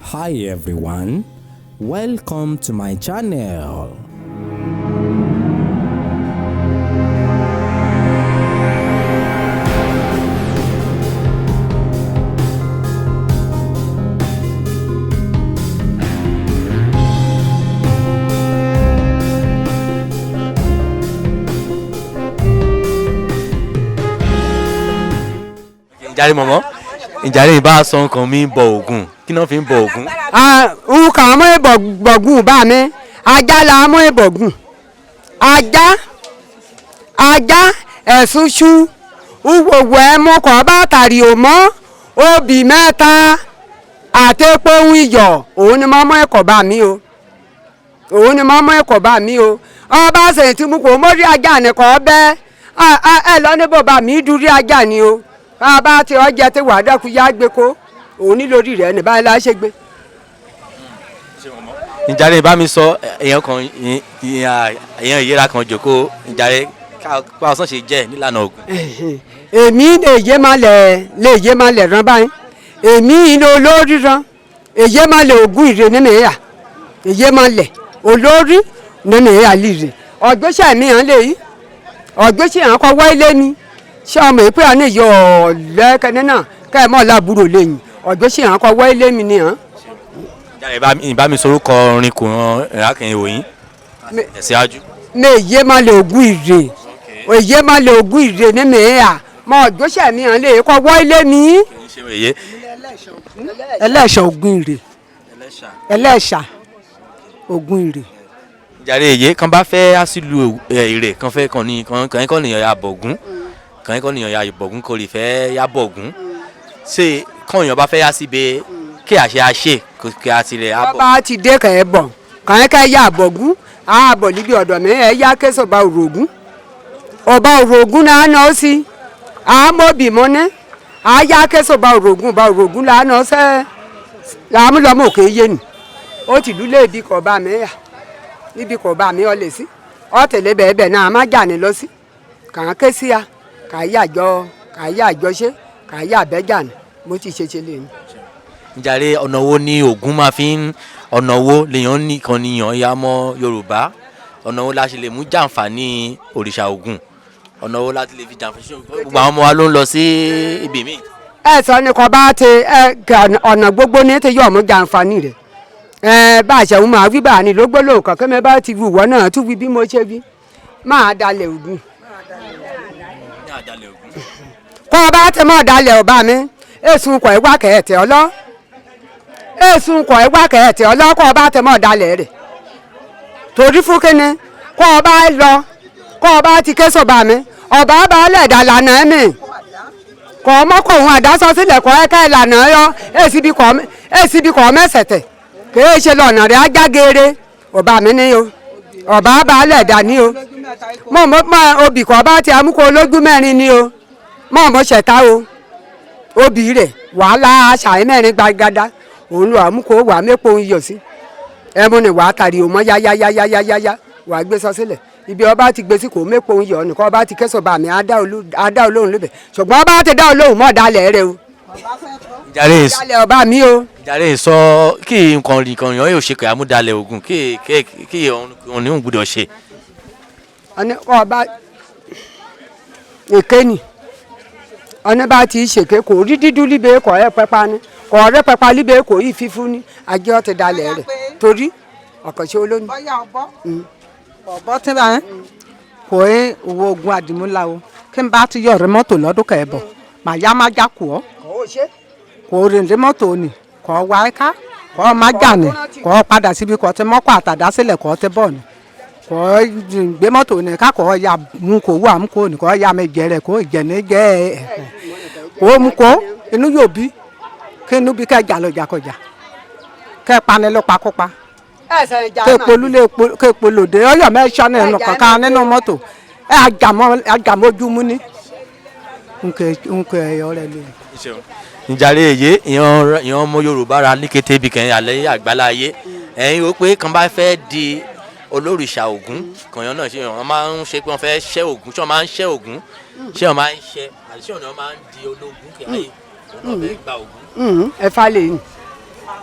Hi everyone, welcome to my channel. Ìjàre mọ̀mọ́ ìjàre ìbá sọ nǹkan mi bọ Ògún kí náà fi ń bọ Ògún. Nǹkan mú ìbọ̀gùn bá mi ajá la mú ìbọ̀gùn ajá ẹ̀sùn ṣú wúwo ẹ̀ mú kọ́ bá tàrí ò mọ́ obì mẹ́ta àti pohun iyọ̀ òun ni mo mú ẹ̀kọ́ bá mi o ọba ṣèyí tí mo kò mórí ajá nìkan bẹ́ẹ̀ ẹ lọ níbo bá mi dúrí ajá ni o bá ti ọjà tí wàá dákú yá gbé kó òun ní lórí rẹ ní báyìí la ṣe gbé. ìjàre ìbá mi sọ èèyàn ìyẹra kan jòkó ìjàre ká ọsàn ṣe jẹ nílànà Ògún. èmi lè yé máa lẹ̀ rán báyìí èmi ìlú olórí rán èyí máa lẹ̀ Ògún ìrè nínú ìyá èyí máa lẹ̀ olórí nínú ìyá lìrè ọ̀gbẹ́sẹ̀ mi hàn lè yí ọ̀gbẹ́sẹ̀ hàn kọ́ wá ilé ni ṣé ọmọ ìpè àná ìyọ ọ̀lẹ́kẹ́ni náà kẹ́ ẹ̀ mọ́ làbúrò lẹ́yìn ọ̀gbẹ́sẹ̀ hàn kọ́ wá ilé mi ni hàn. ìjàre ìbá mi sorúkọ orin kò ran ìrákẹ́yìn òyìn ẹ̀síájú. mi èyí máa lẹ̀ Ògún ìrè èyí máa lẹ̀ Ògún ìrè nínú ìyá mọ ọ̀gbẹ́sẹ̀ mi hàn lè kọ́ wá ilé mi. ẹlẹ́ṣà Ògún ìrè ẹlẹ́ṣà Ògún ìrè. ìjàre èyí kan bá fẹ́ àṣìlù ìrè kan fẹ́ kàn kàn nìyàn ya bọ̀gún kàn kàn nìyàn ya bọ̀gún kò lè fẹ́ ya bọ̀gún ṣé kàn yàn bá fẹ́ yá síbi kí àṣẹ àṣẹ kí a ti rẹ̀ á bọ̀. ọba ti dé kàn ẹ́ bọ̀ kàn ká yá bọ̀gún àbọ̀ níbi ọ̀dọ̀ mi ẹ̀ yá kẹ́sọ̀ba òrògún ọba òrògún náà ná sí àmọ́bì mọ́ná àyá kẹ́sọ̀ba òrògún ọba òrògún là ná sẹ́ làmúlọ́mọ òkè yé ni ó ti dúlé ibi kọ̀ bá mi yà níbi kọ̀ bá mi ọ lè sí ọ tẹ̀lé bẹ́ẹ̀ náà má jà ní lọ sí kàn ké sí ya kà yá àjọṣe kà yá àbẹ́jà ni mo ti ṣe lè ní. ìjàre ọ̀nà wo ni Ògún máa fi ń ọ̀nà wo lèèyàn nìkan nìyàn ya mọ́ Yorùbá ọ̀nà wo la ṣe lè mú jàǹfààní òrìṣà Ògún ọ̀nà wo la ti lè fi jàǹfààní gbogbo àwọn ọmọ wa ló ń lọ sí ibì míì. ẹ sọ ni kò bá ti ọ̀nà gbogbo ní ti yọ̀ mú jàǹfààní rẹ̀ bá a ṣe ń máa wí bá a ní ló gbólóhùn kankan mẹ́ bá ti wù wọ́n náà tún wí bí mo ṣe wí máa dalẹ̀ Ògún. kọ́ ọ bá ti mọ̀ dalẹ̀ ọba mi èsùn kọ̀ ẹ́ wá kẹ̀ẹ́tẹ̀ ọlọ́ kọ́ ọ bá ti mọ̀ dalẹ̀ rẹ̀ torí fún kíni kọ́ ọ bá lọ kọ́ ọ bá ti ké sọ̀bà mi ọba bá lẹ̀ dà lànà mi kọ́ ọ mọ́ kọ̀ òun àdásọ sílẹ̀ kọ́ ẹ ká ẹ lànà yọ èsì bí kọ́ mẹ́sẹ̀tẹ̀ kìí ṣe lọ́nà rẹ̀ ajá geere ọba mi ní o ọba bá lẹ̀ dà ní o mọ̀ obì kọ́ bá ti amúkọ olójú mẹ́rin ní o mọ̀ ṣẹ̀ta o obì rẹ̀ wàhálà aṣàyẹ́ mẹ́rin gbàgádá òun ló àmúkọ wà mẹ́pọ̀ ń yọ̀ sí ẹmu ni wàá tàrí o mọ́ yáyáyáyáyá wàá gbé sọ sílẹ̀ ibi ọba ti gbé sí kò mẹ́pọ̀ ń yọ̀ nìkan ọba ti kẹ́sọ̀ bá mi á dá olóhùn lóbẹ̀ ṣùgbọ́n ọba ti dá olóhùn mọ́ dalẹ̀ rẹ o dalẹ̀ ọba mi o. ìjàre sọ kí nǹkan yàn yóò ṣe kẹ́ àmúdalẹ̀ Ògún kí òun ní gbọ́dọ̀ ṣe. ọba èké ni ọ̀nà bá ti ṣèké kò rí dídú líbe kọ̀ ẹ́ pẹ́pá ni kọ̀ ọ̀rẹ́ pẹ́pá líbe kò yí fífún ní ajé ọ̀tẹ̀ dalẹ̀ rẹ̀ torí ọ̀kànṣe olóyún. ọ̀bọ tí bá ń kò é owó Ògún àdìmúlà o kí n bá ti yọ ọ̀rẹ́ mọ́tò lọ́dún kẹ́ ẹ̀ bọ̀ màá yá má já kù ọ́ kò rìn rí mọ́tò ni kò wá ká kò má jà ní kò padà síbi kò ti mọ́kọ́ àtàdá sílẹ̀ kò ti bọ̀ ni kò gbé mọ́tò ni ká kò ya mú kò wú àmúkò ni kò ya mi jẹrẹ kò jẹ̀ní jẹ́ ẹ̀ kò mú kò inú yóò bí kí inú bí kẹ́ jà lọ jàkọjà kẹ́ pani ló pa kó pa kẹ́ polóde ọyọ mẹ́sàn nínú kankan nínú mọ́tò ẹ̀ àjàmójúmú ni nkẹ́ ẹ̀yọ́ rẹ̀ lè. ìjàre èyí ìyàn ọmọ Yorùbá ra ní kété bí kẹ́hìn alẹ́ àgbáláyé ẹ̀yin ó pé kan bá fẹ́ di olórìṣà Ògún kànyàn náà ṣe wọ́n máa ń ṣe pé wọ́n fẹ́ ṣẹ́ Ògún ṣé wọ́n máa ń ṣẹ́ Ògún ṣé wọ́n máa ń ṣẹ́ àti ṣé wọ́n máa ń di ológun kí ayé wọ́n náà fẹ́ gba Ògún. ẹ fa lè yìn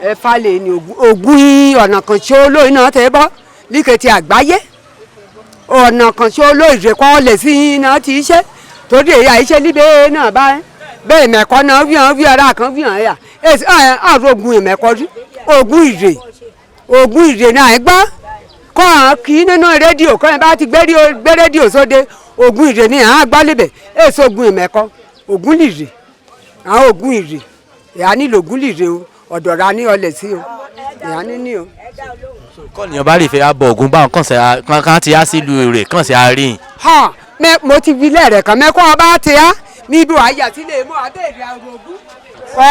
Ẹ̀fà lè ní ògùn ọ̀nà kan tí ó lóyún náà tẹ́ bọ́ líkẹ̀tì àgbáyé ọ̀nà kan tí ó lóyún rẹ̀ kọ́ lè sí iná tí í ṣe torí èyí àìṣe líbẹ̀ náà bá bẹ́ẹ̀ mẹ́kọ́ náà fi ara kan fi hàn yà àrùn ògùn ìmẹ́kọ́ rí ògùn ìrè náà ẹ gbọ́ kọ́ hàn kí nínú rédíò kọ́ ẹ bá ti gbé rédíò sóde ògùn ìrè ní àwọn agbálẹ̀bẹ̀ èso ògùn ìmẹ́kọ́ ògùn lìrè àwọn ògùn ìrè ìyá nílò ògùn lìrè o ọ̀dọ̀ra ní ọlẹ̀ sí o ìyá níní o. kọ́nìyàn bá rí ìfẹ́ abọ̀ ògùn báwọn kàn ti á sílùú rẹ̀ kàn sí àárín. mo ti fi lẹ́rẹ̀ kan mẹ́kọ́ ọba ti á níbi àyà tí lè mú abéèrè àrògún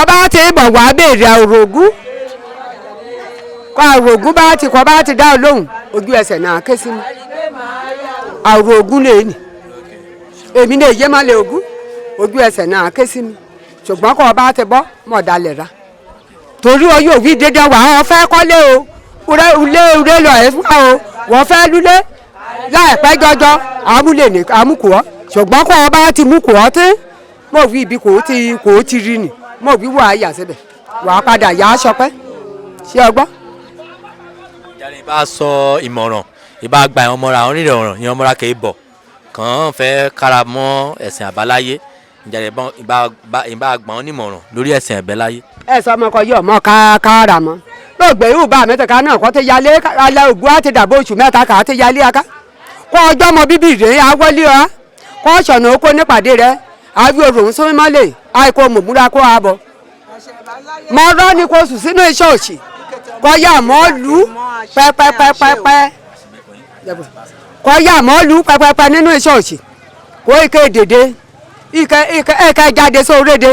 ọba ti bọ̀ wá abéèrè àrògún kọ́ àrògún bá ti dá lóhùn ojú ẹsẹ̀ náà ké sí mi àrògún lè nì èmi lè yé má lè ògún ojú ẹsẹ̀ náà ké sí mi ṣùgbọ́n kọ́ ọba ti bọ́ mọ̀ dalẹ̀ ra torí o yóò wí dédé wà á fẹ́ kọ́lé o ilé lọ ẹ̀ fún o wọ́n fẹ́ lulẹ̀ láìpẹ́ jọjọ àmúlẹ̀ ní àmúkùọ́ ṣùgbọ́n kọ́ ọba ti mú kùọ́ tí mo fi ibi kò ti rí ni mo fi wà á yà síbẹ̀ wà á padà yà á sọpẹ́ ṣé ọ gbọ́. ìjàre ìbá sọ ìmọ̀ràn ìbá gba ìwọ̀n mọ́ra àwọn onírẹ̀ ọ̀ràn ìwọ̀n mọ́ra kì í bọ̀ kàn án fẹ́ kára mọ́ ẹ̀sìn àbáláyé ìjàre ìbá gbà wọ́n nímọ̀ràn lórí ẹ̀sìn àbáláyé. ẹ sọ ọmọ kan yọ ọmọ kára mọ lóògbé yóò bá mẹ́tẹ̀ẹ̀ká náà kọ́ ti yálé alẹ́ ògùn á ti dàbò oṣù mẹ́ta kà á ti yálé aká kọ́ ọjọ́ ọmọ bíbí rẹ̀ awọ́lé ọ kọ́ ṣọ̀nà oko nípàdé rẹ̀ àbí òrùn sún mọ́lẹ̀ àìkú mòmúra kó a bọ̀ mọ rọ́ ni kò sùn sínú iṣẹ́ òṣì kọ́ yà mọ́ lù pẹ́pẹ́pẹ́pẹ́ kọ́ yà mọ́ lù pẹ́pẹ́pẹ́ nínú iṣẹ́ òṣì kó ike dèdè ike jáde sórédè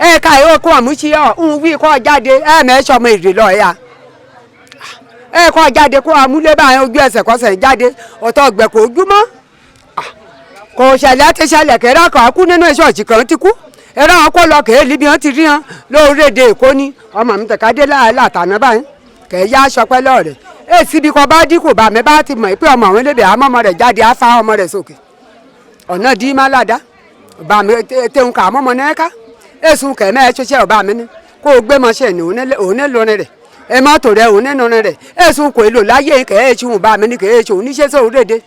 ẹ̀ka ìwọ́kọ̀ àmúṣí ń wí kọ́ jáde ẹ̀mẹ́sọ̀mọ ìrè lọ ẹ̀yà ẹ̀kọ́ jáde kó amúlé báyìí ojú ẹsẹ̀ kọsẹ̀ jáde ọ̀tọ̀ ọ̀gbẹ̀ kò ojúmọ́ kò ṣẹlẹ̀ ti ṣẹlẹ̀ kẹ́rẹ́ kan kú nínú ìṣọ̀ọ̀ṣì kan ti kú ẹ̀rọ àwọn kó lọ kẹ́ẹ́ líbi wọn ti rí hàn lórílẹ̀‐èdè Èkó ní ọmọ mi tẹ̀kadé látàná báyìí kẹ́ẹ́ yá aṣọpẹ́ lọ́ọ̀rẹ́ èsì bí kò bá dínkù bá mi bá ti mọ̀ pé ọmọ àwọn elédè àmọ́ ọmọ rẹ̀ jáde á fa ọmọ rẹ̀ sókè ọ̀nà dí má ládàá bá mi tẹ̀hún kà mọ́ ọmọ náà ká èsùn kẹ̀mẹ́ ẹ̀ ṣoṣẹ́ ọba mi ní kó o gbé mọ́ṣẹ́ ní òun ní lórin rẹ̀ ẹ mọ́tò rẹ̀ òun ní lórin rẹ̀ èsùn kò èlò láyé kẹ̀ ẹ́ ṣùn ọba mi ní kẹ̀ ẹ́ ṣùn níṣẹ́ sóò rédè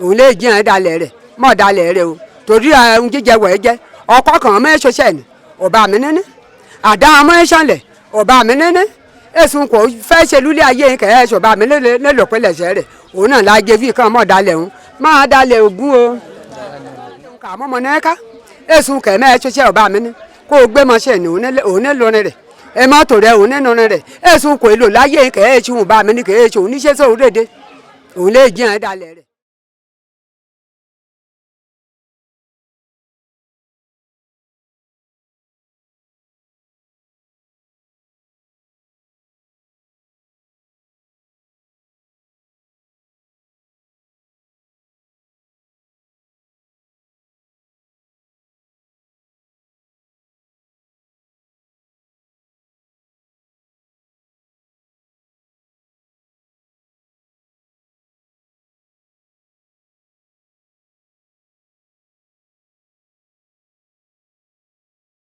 òun lè jí ẹ̀ dalẹ̀ rẹ̀ mọ́ dalẹ̀ rẹ̀ o torí ohun jíjẹ wọ̀ ẹ́ jẹ́ ọkọ̀ kan mọ́ ẹ̀ ṣoṣẹ́ ní ọba mi níní àdá ọmọ ẹ̀ ṣànlẹ̀ ọba mi níní èsùn kò fẹ́ ṣe lúlé ayé kẹ̀ ẹ́ ṣọba mi nílò pẹ́lẹ̀ṣẹ̀ rẹ̀ òun náà lájẹ fi kàn mọ́ dalẹ̀ òun máa dalẹ̀ ògún o kà mọ́mọ́ náà ká èsùn kẹ̀mẹ́ ẹ̀ ṣoṣẹ́ ọba mi ní kó o gbé mọ́ṣẹ́ ní òun ní lórin rẹ̀ ẹ mọ́tò rẹ̀ òun ní lórin rẹ̀ èsùn kò èlò láyé kẹ̀ ẹ́ ṣùn bá mi ní kẹ̀ ẹ́ ṣùn níṣẹ́ sóò rédè òun lè jí ẹ̀ dalẹ̀ rẹ̀.